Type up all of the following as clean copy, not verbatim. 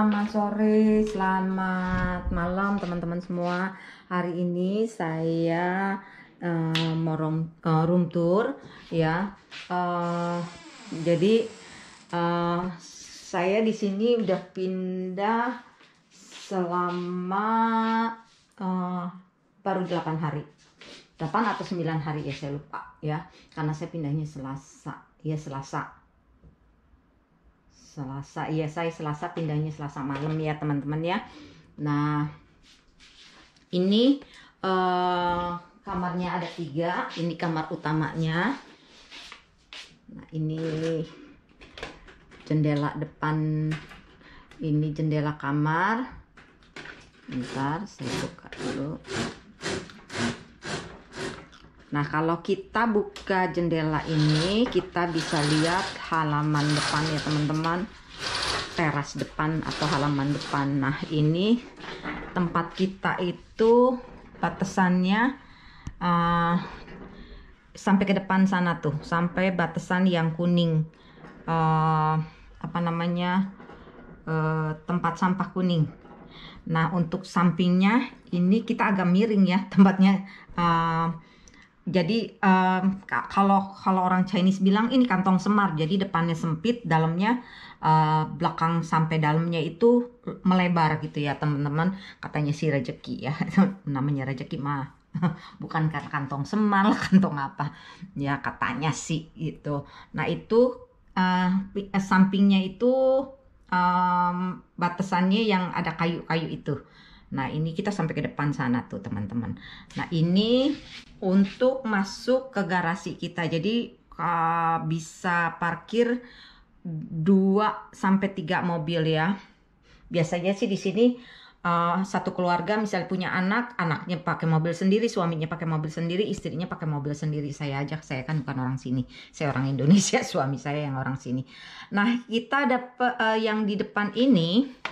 Selamat sore, selamat malam teman-teman semua. Hari ini saya mau room tour ya. Jadi saya di sini udah pindah selama baru 8 hari. 8 atau 9 hari ya, saya lupa ya. Karena saya pindahnya Selasa. Iya, saya Selasa pindahnya Selasa malam ya teman-teman ya. Nah, ini kamarnya ada 3. Ini kamar utamanya. Nah, ini jendela depan. Ini jendela kamar. Bentar, saya buka dulu. Nah, kalau kita buka jendela ini, kita bisa lihat halaman depan ya teman-teman. Teras depan atau halaman depan. Nah, ini tempat kita itu batasannya sampai ke depan sana tuh. Sampai batasan yang kuning. Tempat sampah kuning. Nah, untuk sampingnya ini kita agak miring ya tempatnya. Jadi kalau orang Chinese bilang ini kantong semar, jadi depannya sempit, dalamnya belakang sampai dalamnya itu melebar gitu ya teman-teman, katanya si rezeki ya. Namanya rezeki mah bukan kantong semar, kantong apa ya katanya sih itu. Nah, itu sampingnya itu batasannya yang ada kayu-kayu itu. Nah, ini kita sampai ke depan sana tuh teman-teman. Nah, ini untuk masuk ke garasi kita. Jadi bisa parkir 2 sampai 3 mobil ya. Biasanya sih di sini satu keluarga misalnya punya anak, anaknya pakai mobil sendiri, suaminya pakai mobil sendiri, istrinya pakai mobil sendiri. Saya ajak, saya kan bukan orang sini. Saya orang Indonesia, suami saya yang orang sini. Nah, kita dapat yang di depan ini.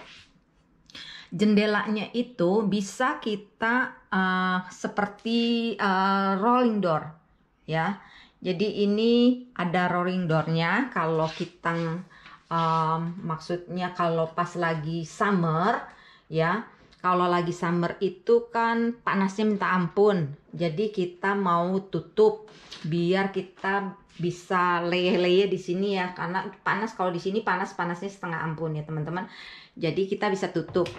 Jendelanya itu bisa kita seperti rolling door ya. Jadi ini ada rolling doornya. Kalau kita maksudnya kalau pas lagi summer ya. Kalau lagi summer itu kan panasnya minta ampun. Jadi kita mau tutup biar kita bisa leye-leye di sini ya. Karena panas, kalau di sini panasnya setengah ampun ya teman-teman. Jadi kita bisa tutup.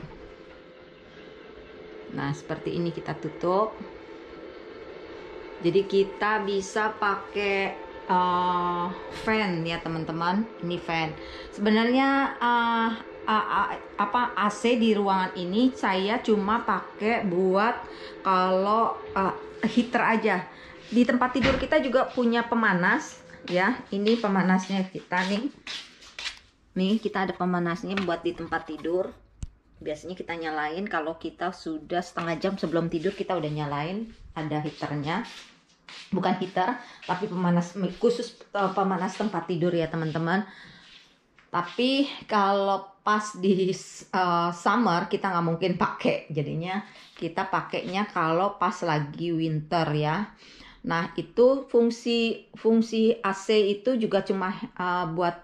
Nah, seperti ini kita tutup. Jadi kita bisa pakai fan ya teman-teman. Ini fan. Sebenarnya AC di ruangan ini saya cuma pakai buat kalau heater aja. Di tempat tidur kita juga punya pemanas ya. Ini pemanasnya kita nih. Nih, kita ada pemanasnya buat di tempat tidur. Biasanya kita nyalain kalau kita sudah setengah jam sebelum tidur, kita udah nyalain, ada heaternya. Bukan heater, tapi pemanas khusus pemanas tempat tidur ya teman-teman. Tapi kalau pas di summer kita nggak mungkin pakai, jadinya kita pakainya kalau pas lagi winter ya. Nah, itu fungsi AC itu juga cuma buat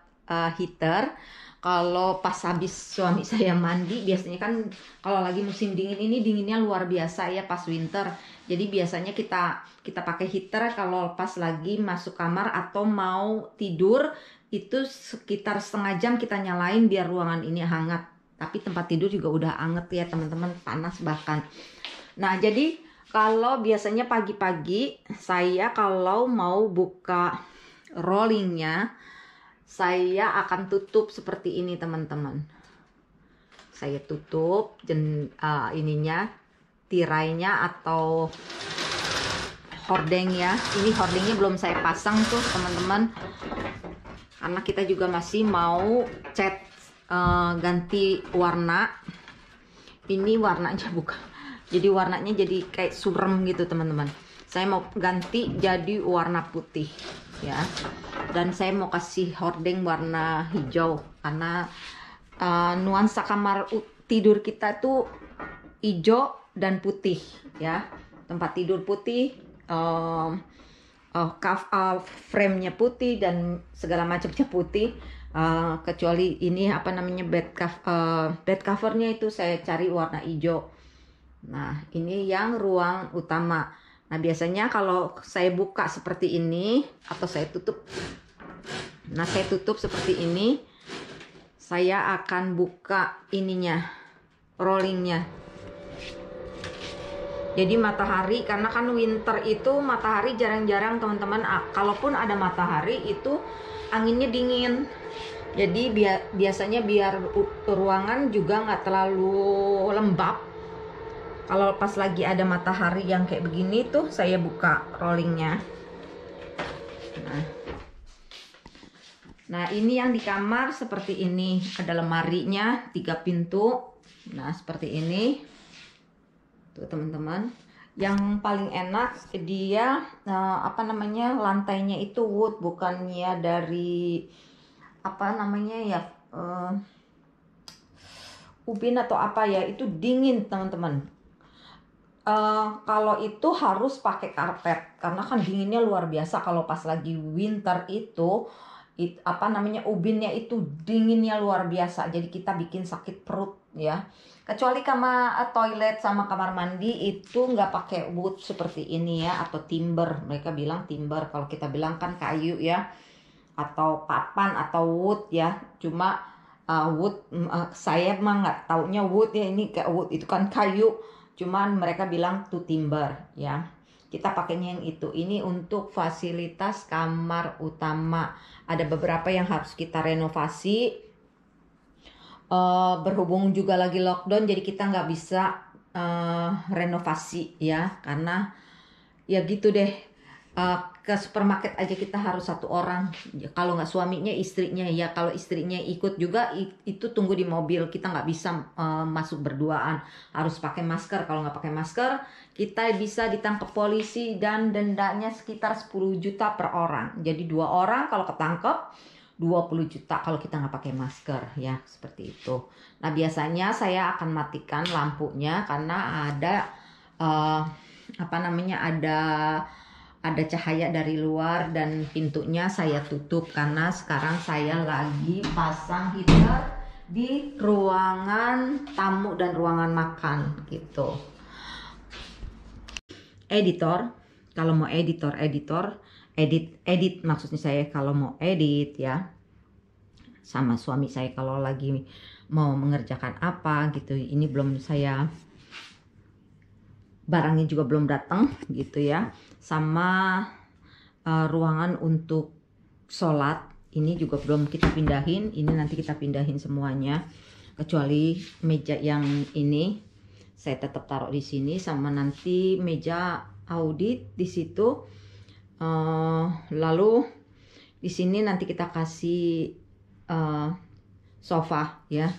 heater. Kalau pas habis suami saya mandi, biasanya kan kalau lagi musim dingin ini dinginnya luar biasa ya pas winter. Jadi biasanya kita pakai heater kalau pas lagi masuk kamar atau mau tidur, itu sekitar setengah jam kita nyalain biar ruangan ini hangat. Tapi tempat tidur juga udah hangat ya teman-teman, panas bahkan. Nah, jadi kalau biasanya pagi-pagi saya kalau mau buka rollingnya, saya akan tutup seperti ini teman-teman. Saya tutup ininya, tirainya atau hordeng ya. Ini hordengnya belum saya pasang tuh teman-teman. Karena kita juga masih mau cat ganti warna. Ini warnanya bukan. Jadi warnanya jadi kayak surem gitu teman-teman. Saya mau ganti jadi warna putih ya. Dan saya mau kasih hordeng warna hijau karena nuansa kamar tidur kita tuh hijau dan putih ya. Tempat tidur putih, frame-nya putih dan segala macamnya putih. kecuali ini apa namanya bed covernya itu saya cari warna hijau. Nah ini yang ruang utama. Nah biasanya kalau saya buka seperti ini atau saya tutup, nah saya tutup seperti ini, saya akan buka ininya, rollingnya. Jadi matahari, karena kan winter itu matahari jarang-jarang teman-teman, kalaupun ada matahari itu anginnya dingin. Jadi biasanya biar ruangan juga nggak terlalu lembab, kalau pas lagi ada matahari yang kayak begini tuh saya buka rollingnya. Nah ini yang di kamar seperti ini, ada lemarinya 3 pintu. Nah seperti ini tuh teman-teman. Yang paling enak dia apa namanya, lantainya itu wood, bukannya dari apa namanya ya, ubin atau apa ya, itu dingin teman-teman. Kalau itu harus pakai karpet karena kan dinginnya luar biasa. Kalau pas lagi winter itu apa namanya, ubinnya itu dinginnya luar biasa, jadi kita bikin sakit perut ya. Kecuali kamar toilet sama kamar mandi itu nggak pakai wood seperti ini ya, atau timber, mereka bilang timber, kalau kita bilang kan kayu ya, atau papan atau wood ya. Cuma wood, saya mah nggak taunya wood ya, ini kayak wood itu kan kayu, cuman mereka bilang tuh timber ya. Kita pakainya yang itu. Ini untuk fasilitas kamar utama. Ada beberapa yang harus kita renovasi, berhubung juga lagi lockdown, jadi kita nggak bisa renovasi ya, karena ya gitu deh. Ke supermarket aja kita harus 1 orang, kalau nggak suaminya istrinya ya. Kalau istrinya ikut juga itu tunggu di mobil, kita nggak bisa masuk berduaan, harus pakai masker. Kalau nggak pakai masker kita bisa ditangkap polisi dan dendanya sekitar 10 juta per orang. Jadi 2 orang kalau ketangkep 20 juta kalau kita nggak pakai masker ya, seperti itu. Nah biasanya saya akan matikan lampunya karena ada apa namanya, ada cahaya dari luar, dan pintunya saya tutup karena sekarang saya lagi pasang heater di ruangan tamu dan ruangan makan gitu. Editor, kalau mau edit maksudnya saya kalau mau edit ya, sama suami saya kalau lagi mau mengerjakan apa gitu. Ini belum saya, barangnya juga belum datang gitu ya. Sama ruangan untuk sholat ini juga belum kita pindahin. Ini nanti kita pindahin semuanya, kecuali meja yang ini saya tetap taruh di sini, sama nanti meja audit di situ. Lalu di sini nanti kita kasih sofa ya,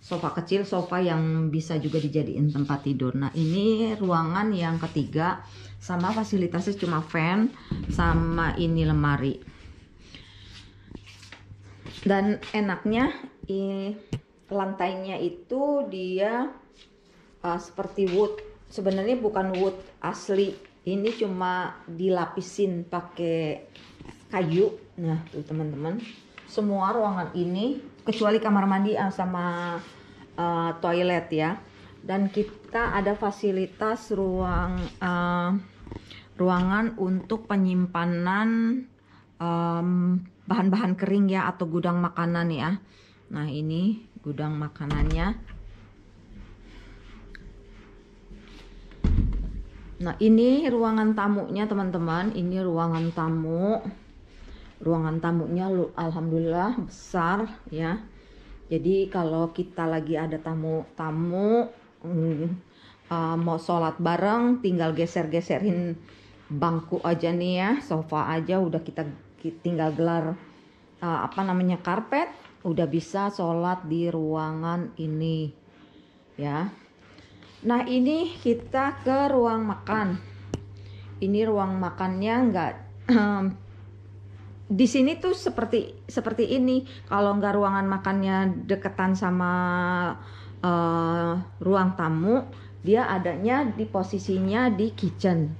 sofa kecil, sofa yang bisa juga dijadiin tempat tidur. Nah ini ruangan yang ketiga, sama fasilitasnya cuma fan sama ini lemari. Dan enaknya lantainya itu dia seperti wood, sebenarnya bukan wood asli, ini cuma dilapisin pakai kayu. Nah tuh teman-teman, semua ruangan ini kecuali kamar mandi sama toilet ya. Dan kita ada fasilitas ruangan untuk penyimpanan bahan-bahan kering ya, atau gudang makanan ya. Nah ini gudang makanannya. Nah ini ruangan tamunya teman-teman, ini ruangan tamu. Ruangan tamunya alhamdulillah besar ya. Jadi kalau kita lagi ada tamu-tamu mau sholat bareng, tinggal geser-geserin bangku aja nih ya, sofa aja udah kita tinggal gelar apa namanya, karpet, udah bisa sholat di ruangan ini ya. Nah ini kita ke ruang makan. Ini ruang makannya nggak di sini tuh seperti ini. Kalau nggak ruangan makannya deketan sama ruang tamu, dia adanya di posisinya di kitchen.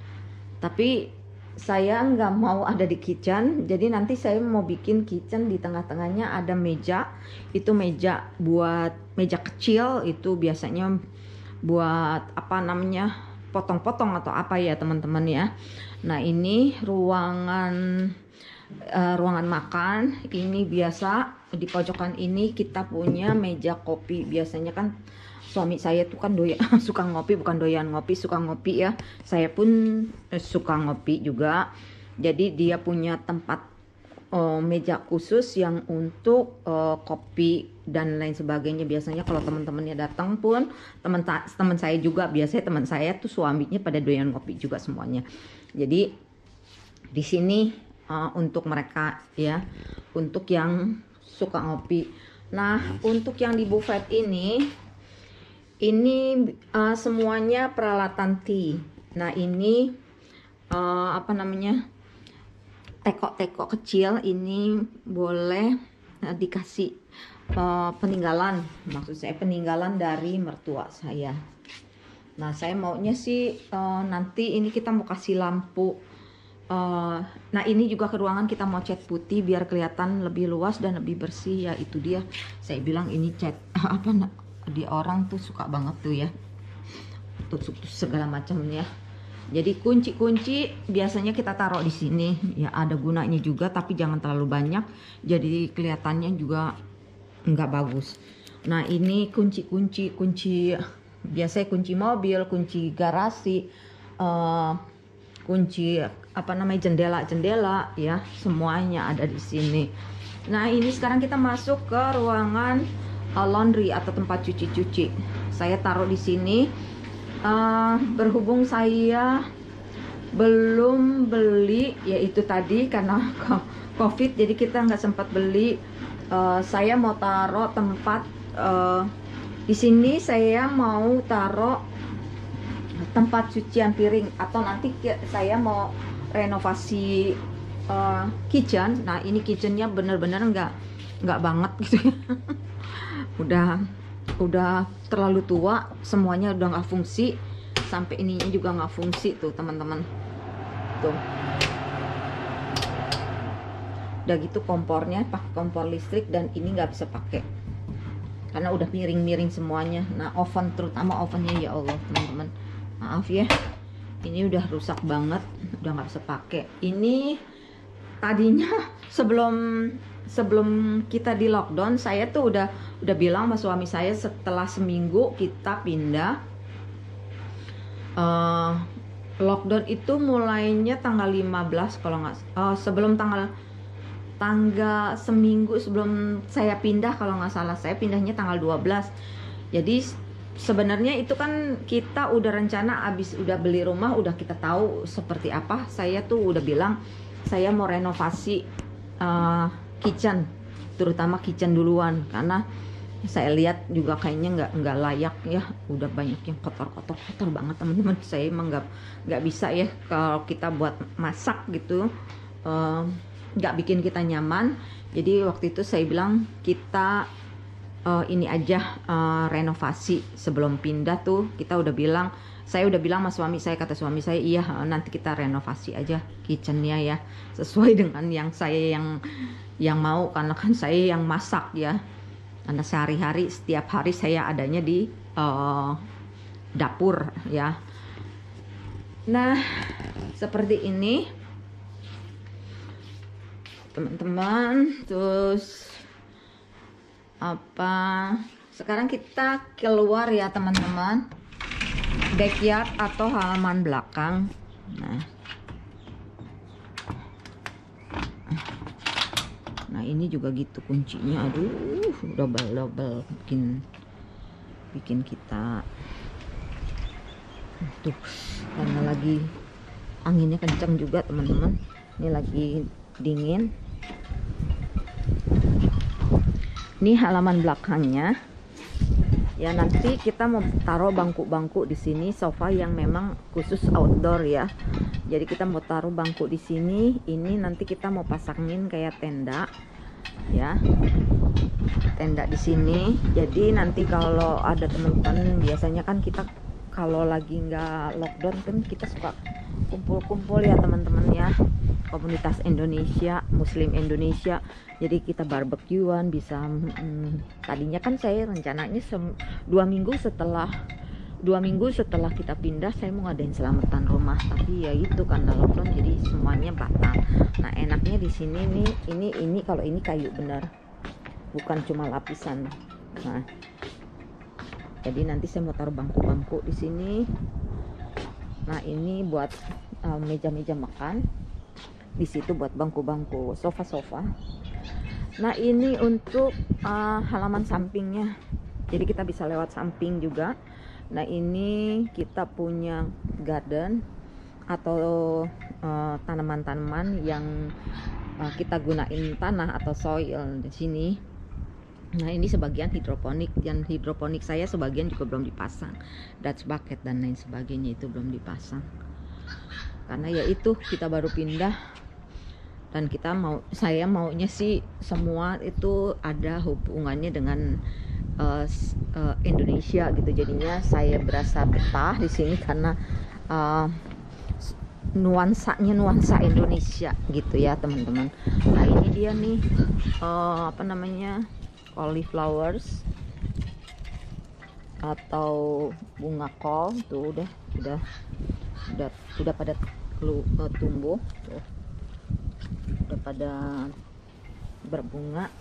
Tapi saya nggak mau ada di kitchen, jadi nanti saya mau bikin kitchen di tengah-tengahnya ada meja. Itu meja buat meja kecil, itu biasanya buat apa namanya, potong-potong atau apa ya teman-teman ya. Nah ini ruangan makan. Ini biasa di pojokan ini kita punya meja kopi. Biasanya kan suami saya tuh kan doyan suka ngopi, bukan doyan ngopi, suka ngopi ya. Saya pun suka ngopi juga. Jadi dia punya tempat meja khusus yang untuk kopi dan lain sebagainya. Biasanya kalau teman-temannya datang pun, teman saya juga, biasanya teman saya tuh suaminya pada doyan ngopi juga semuanya. Jadi di sini untuk mereka ya, untuk yang suka ngopi. Nah untuk yang di buffet ini semuanya peralatan tea. Nah ini apa namanya, teko-teko kecil ini boleh dikasih peninggalan, maksud saya peninggalan dari mertua saya. Nah saya maunya sih nanti ini kita mau kasih lampu. Nah ini juga ke ruangan kita mau cat putih biar kelihatan lebih luas dan lebih bersih ya. Itu dia saya bilang ini cat apa, di orang tuh suka banget tuh ya, tutup segala macamnya. Jadi kunci-kunci biasanya kita taruh di sini ya, ada gunanya juga tapi jangan terlalu banyak, jadi kelihatannya juga nggak bagus. Nah ini kunci biasanya kunci mobil, kunci garasi, kunci apa namanya, jendela ya, semuanya ada di sini. Nah ini sekarang kita masuk ke ruangan laundry atau tempat cuci. Saya taruh di sini. Berhubung saya belum beli, yaitu tadi karena COVID, jadi kita nggak sempat beli. Saya mau taruh tempat di sini. Saya mau taruh tempat cucian piring, atau nanti saya mau renovasi kitchen. Nah ini kitchennya bener-bener nggak banget gitu ya. udah terlalu tua, semuanya udah nggak fungsi, sampai ininya juga nggak fungsi tuh teman-teman tuh. Udah gitu kompornya pakai kompor listrik, dan ini nggak bisa pakai karena udah miring-miring semuanya. Nah oven, terutama ovennya, ya Allah teman-teman, maaf ya, ini udah rusak banget, udah nggak bisa pakai. Ini tadinya sebelum kita di lockdown, saya tuh udah bilang sama suami saya, setelah seminggu kita pindah. Lockdown itu mulainya tanggal 15 kalau nggak, sebelum tanggal seminggu sebelum saya pindah kalau nggak salah. Saya pindahnya tanggal 12. Jadi sebenarnya itu kan kita udah rencana, abis udah beli rumah, udah kita tahu seperti apa. Saya tuh udah bilang saya mau renovasi kitchen, terutama kitchen duluan, karena saya lihat juga kayaknya nggak layak ya, udah banyak yang kotor banget teman-teman. Saya emang nggak bisa ya kalau kita buat masak gitu, nggak bikin kita nyaman. Jadi waktu itu saya bilang kita ini aja renovasi sebelum pindah tuh. Saya udah bilang sama suami saya, kata suami saya, iya nanti kita renovasi aja kitchennya ya, sesuai dengan yang saya yang mau, karena kan saya yang masak ya, karena sehari-hari setiap hari saya adanya di dapur ya. Nah seperti ini teman-teman. Terus apa, sekarang kita keluar ya teman-teman, backyard atau halaman belakang. Nah ini juga gitu kuncinya, aduh double bikin kita tuh, karena lagi anginnya kencang juga teman-teman, ini lagi dingin. Ini halaman belakangnya ya, nanti kita mau taruh bangku-bangku di sini, sofa yang memang khusus outdoor ya. Jadi kita mau taruh bangku di sini. Ini nanti kita mau pasangin kayak tenda ya, tenda di sini. Jadi nanti kalau ada teman-teman, biasanya kan kita kalau lagi nggak lockdown kan kita suka kumpul-kumpul ya teman-teman ya, komunitas Indonesia, Muslim Indonesia. Jadi kita barbekyuan bisa. Tadinya kan saya rencananya 2 minggu setelah kita pindah saya mau ngadain selamatan rumah, tapi ya itu karena lockdown jadi semuanya batal. Nah enaknya di sini nih, ini kalau ini kayu bener, bukan cuma lapisan. Nah jadi nanti saya mau taruh bangku-bangku di sini. Nah ini buat meja-meja makan, di situ buat bangku-bangku, sofa-sofa. Nah ini untuk halaman sampingnya, jadi kita bisa lewat samping juga. Nah ini kita punya garden atau tanaman-tanaman yang kita gunain tanah atau soil di sini. Nah ini sebagian hidroponik, dan hidroponik saya sebagian juga belum dipasang, Dutch bucket dan lain sebagainya itu belum dipasang karena ya itu kita baru pindah. Dan saya maunya sih semua itu ada hubungannya dengan Indonesia gitu. Jadinya saya berasa betah di sini karena nuansa Indonesia gitu ya teman-teman. Nah ini dia nih cauliflowers atau bunga kol tuh udah pada tumbuh tuh, udah pada berbunga.